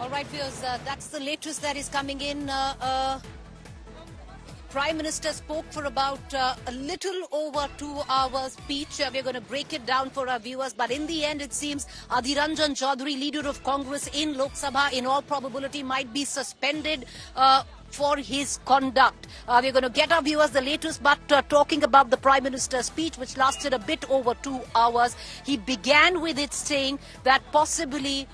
All right, viewers, that's the latest that is coming in. Prime Minister spoke for about a little over 2 hours speech. We're going to break it down for our viewers. But in the end, it seems Adhir Ranjan Chaudhary, leader of Congress in Lok Sabha, in all probability might be suspended for his conduct. We're going to get our viewers the latest, but talking about the Prime Minister's speech, which lasted a bit over 2 hours, he began with it saying that possibly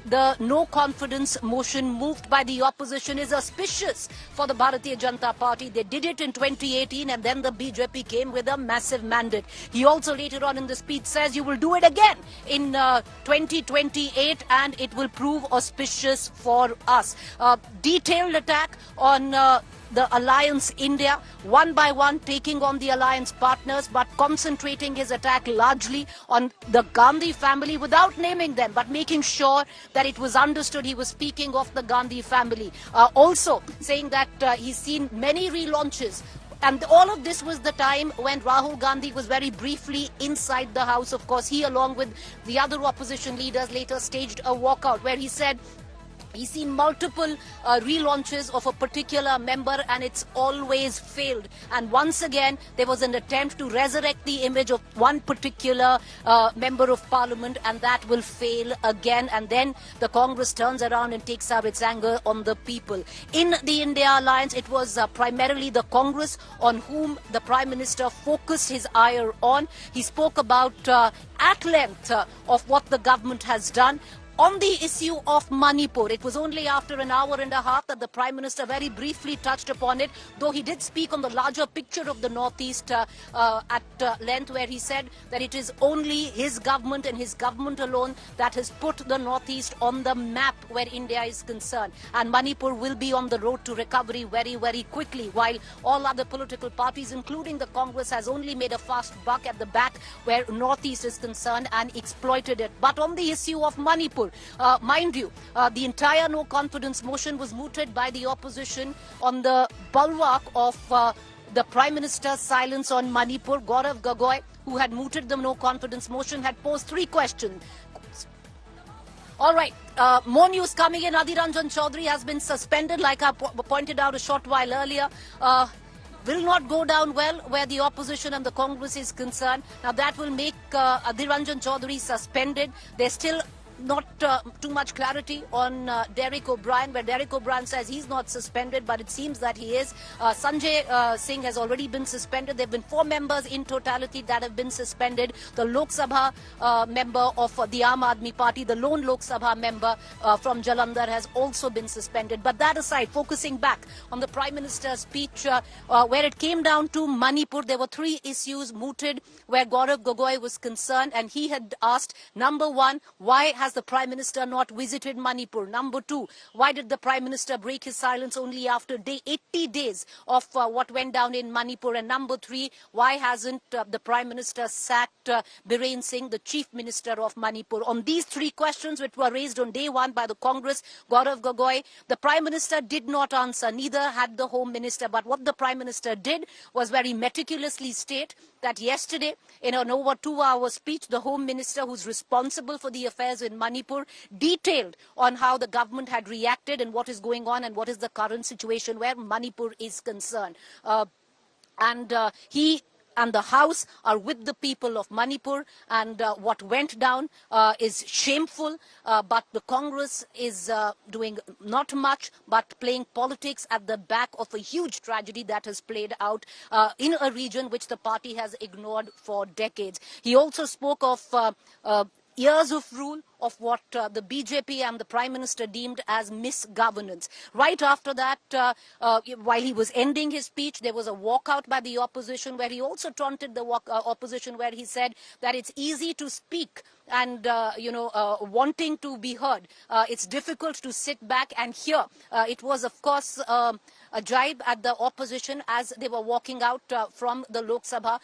the no-confidence motion moved by the opposition is auspicious for the Bharatiya Janata Party. They did it in 2018 and then the BJP came with a massive mandate. He also later on in the speech says you will do it again in 2028 and it will prove auspicious for us. Detailed attack on the Alliance India, one by one taking on the alliance partners, but concentrating his attack largely on the Gandhi family without naming them, but making sure that it was understood he was speaking of the Gandhi family. Also saying that he's seen many relaunches. And all of this was the time when Rahul Gandhi was very briefly inside the house. Of course, he along with the other opposition leaders later staged a walkout where he said he's seen multiple relaunches of a particular member and it's always failed. And once again, there was an attempt to resurrect the image of one particular member of parliament and that will fail again. And then the Congress turns around and takes out its anger on the people. In the India Alliance, it was primarily the Congress on whom the Prime Minister focused his ire on. He spoke about at length of what the government has done. On the issue of Manipur, it was only after an hour and a half that the Prime Minister very briefly touched upon it, though he did speak on the larger picture of the Northeast at length, where he said that it is only his government and his government alone that has put the Northeast on the map where India is concerned. And Manipur will be on the road to recovery very, very quickly, while all other political parties, including the Congress, has only made a fast buck at the back where Northeast is concerned and exploited it. But on the issue of Manipur, mind you, the entire no-confidence motion was mooted by the opposition on the bulwark of the Prime Minister's silence on Manipur. Gaurav Gogoi, who had mooted the no-confidence motion, had posed 3 questions. All right, more news coming in. Adhir Ranjan Chaudhary has been suspended, like I pointed out a short while earlier. Will not go down well where the opposition and the Congress is concerned. Now that will make Adhir Ranjan Chaudhary suspended. There's still not too much clarity on Derek O'Brien, where Derek O'Brien says he's not suspended, but it seems that he is. Sanjay Singh has already been suspended. There have been 4 members in totality that have been suspended. The Lok Sabha member of the Aam Aadmi Party, the lone Lok Sabha member from Jalandhar, has also been suspended. But that aside, focusing back on the Prime Minister's speech, where it came down to Manipur, there were 3 issues mooted where Gaurav Gogoi was concerned, and he had asked, number 1, why has the Prime Minister not visited Manipur? Number 2, why did the Prime Minister break his silence only after 80 days of what went down in Manipur? And number 3, why hasn't the Prime Minister sacked Biren Singh, the Chief Minister of Manipur? On these 3 questions, which were raised on day 1 by the Congress, Gaurav Gogoi, the Prime Minister did not answer. Neither had the Home Minister. But what the Prime Minister did was very meticulously state that yesterday, in an over 2-hour speech, the Home Minister, who's responsible for the affairs in Manipur, detailed on how the government had reacted and what is going on and what is the current situation where Manipur is concerned. He and the House are with the people of Manipur, and what went down is shameful, but the Congress is doing not much but playing politics at the back of a huge tragedy that has played out in a region which the party has ignored for decades. He also spoke of years of rule of what the BJP and the Prime Minister deemed as misgovernance. Right after that, while he was ending his speech, there was a walkout by the opposition where he also taunted the opposition, where he said that it's easy to speak and, wanting to be heard. It's difficult to sit back and hear. It was, of course, a jibe at the opposition as they were walking out from the Lok Sabha.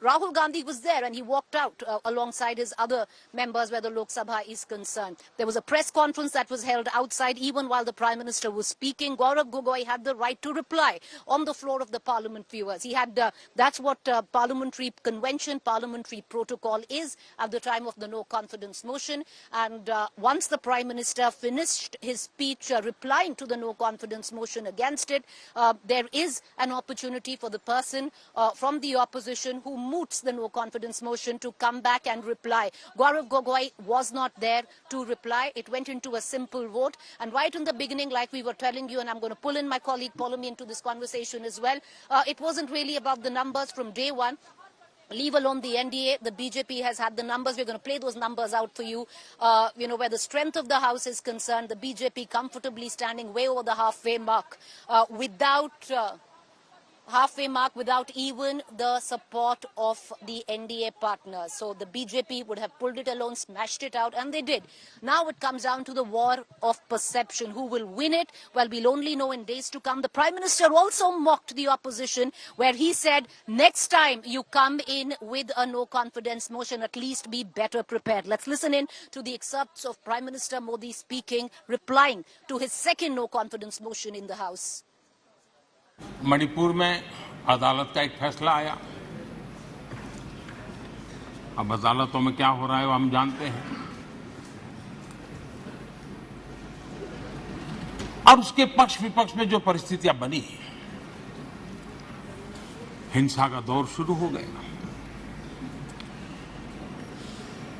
Rahul Gandhi was there and he walked out alongside his other members where the Lok Sabha is concerned. There was a press conference that was held outside even while the Prime Minister was speaking. Gaurav Gogoi had the right to reply on the floor of the Parliament, viewers. He had, that's what parliamentary convention, parliamentary protocol is at the time of the no confidence motion. And once the Prime Minister finished his speech replying to the no confidence motion against it, there is an opportunity for the person from the opposition who moots the no confidence motion to come back and reply. Gaurav Gogoi was not there to reply. It went into a simple vote. And right in the beginning, like we were telling you, and I'm going to pull in my colleague Paulomi into this conversation as well, it wasn't really about the numbers from day one. Leave alone the NDA, the BJP has had the numbers. We're going to play those numbers out for you. Where the strength of the House is concerned, the BJP comfortably standing way over the halfway mark without even the support of the NDA partners. So the BJP would have pulled it alone, smashed it out, and they did. Now it comes down to the war of perception. Who will win it? Well, we'll only know in days to come. The Prime Minister also mocked the opposition where he said, next time you come in with a no confidence motion, at least be better prepared. Let's listen in to the excerpts of Prime Minister Modi speaking, replying to his second no confidence motion in the House. Manipur में अदालत का एक फैसला आया। अब अदालतों में क्या हो रहा है वो हम जानते हैं। और उसके पक्ष विपक्ष में जो परिस्थितियां बनी, हिंसा का दौर शुरू हो गया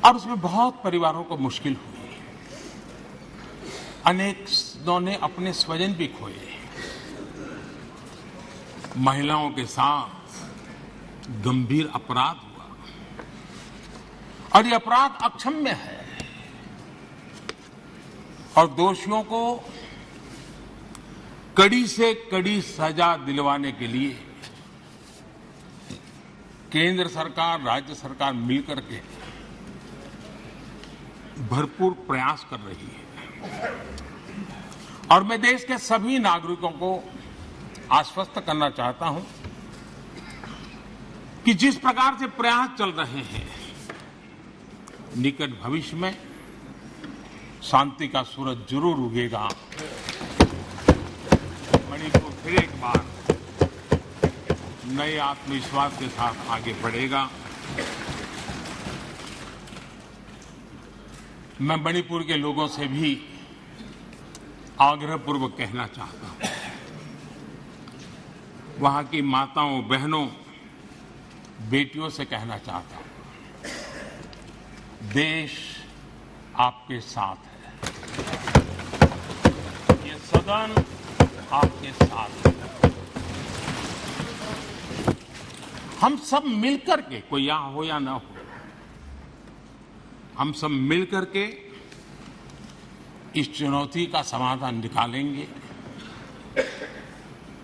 और उसमें बहुत परिवारों को मुश्किल हुई। अनेकों ने अपने स्वजन भी खोए। महिलाओं के साथ गंभीर अपराध हुआ और ये अपराध अक्षम्य है और दोषियों को कड़ी से कड़ी सजा दिलवाने के लिए केंद्र सरकार, राज्य सरकार मिलकर के भरपूर प्रयास कर रही है। और मैं देश के सभी नागरिकों को आश्वस्त करना चाहता हूं कि जिस प्रकार से प्रयास चल रहे हैं, निकट भविष्य में शांति का सूरज जरूर उगेगा। मणिपुर फिर एक बार नए आत्मविश्वास के साथ आगे बढ़ेगा। मैं मणिपुर के लोगों से भी आग्रहपूर्वक कहना चाहता हूं, वहां की माताओं, बहनों, बेटियों से कहना चाहता हूं, देश आपके साथ है। ये सदन आपके साथ है। हम सब मिलकर के, कोई यहां हो या ना हो, हम सब मिलकर के इस चुनौती का समाधान निकालेंगे।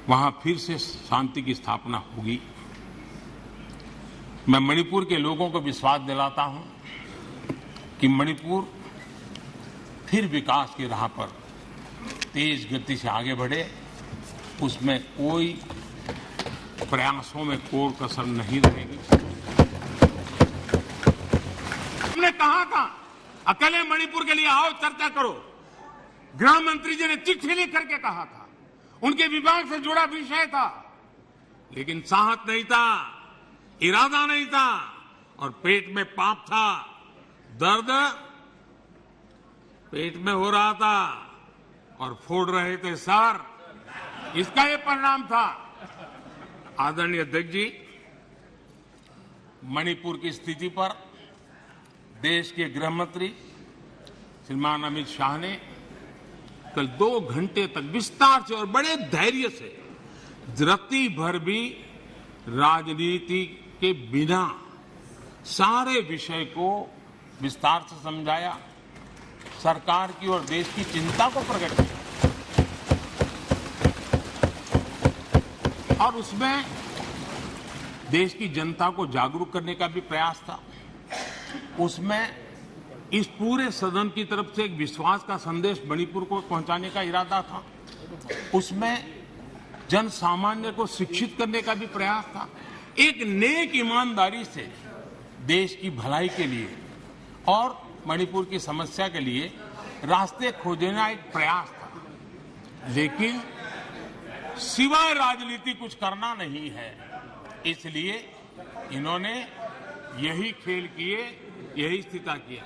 वहां फिर से शांति की स्थापना होगी। मैं मणिपुर के लोगों को विश्वास दिलाता हूं कि मणिपुर फिर विकास की राह पर तेज गति से आगे बढ़े। उसमें कोई प्रयासों में कोई कसर नहीं रहेगी। हमने कहा था अकेले मणिपुर के लिए आओ, चर्चा करो। गृह मंत्री जी ने चिट्ठी लिख करके कहा था, उनके विभाग से जुड़ा विषय था, लेकिन साहस नहीं था, इरादा नहीं था और पेट में पाप था, दर्द पेट में हो रहा था और फोड़ रहे थे सर। इसका ये परिणाम था। आदरणीय अध्यक्ष जी, मणिपुर की स्थिति पर देश के गृह मंत्री श्रीमान अमित शाह ने कल 2 घंटे तक विस्तार से और बड़े धैर्य से, रत्ती भर भी राजनीति के बिना सारे विषय को विस्तार से समझाया, सरकार की और देश की चिंता को प्रकट किया और उसमें देश की जनता को जागरूक करने का भी प्रयास था। उसमें इस पूरे सदन की तरफ से एक विश्वास का संदेश मणिपुर को पहुंचाने का इरादा था। उसमें जन सामान्य को शिक्षित करने का भी प्रयास था। एक नेक ईमानदारी से देश की भलाई के लिए और मणिपुर की समस्या के लिए रास्ते खोजना एक प्रयास था, लेकिन सिवाय राजनीति कुछ करना नहीं है। इसलिए इन्होंने यही खेल किए, यही स्थिति किया।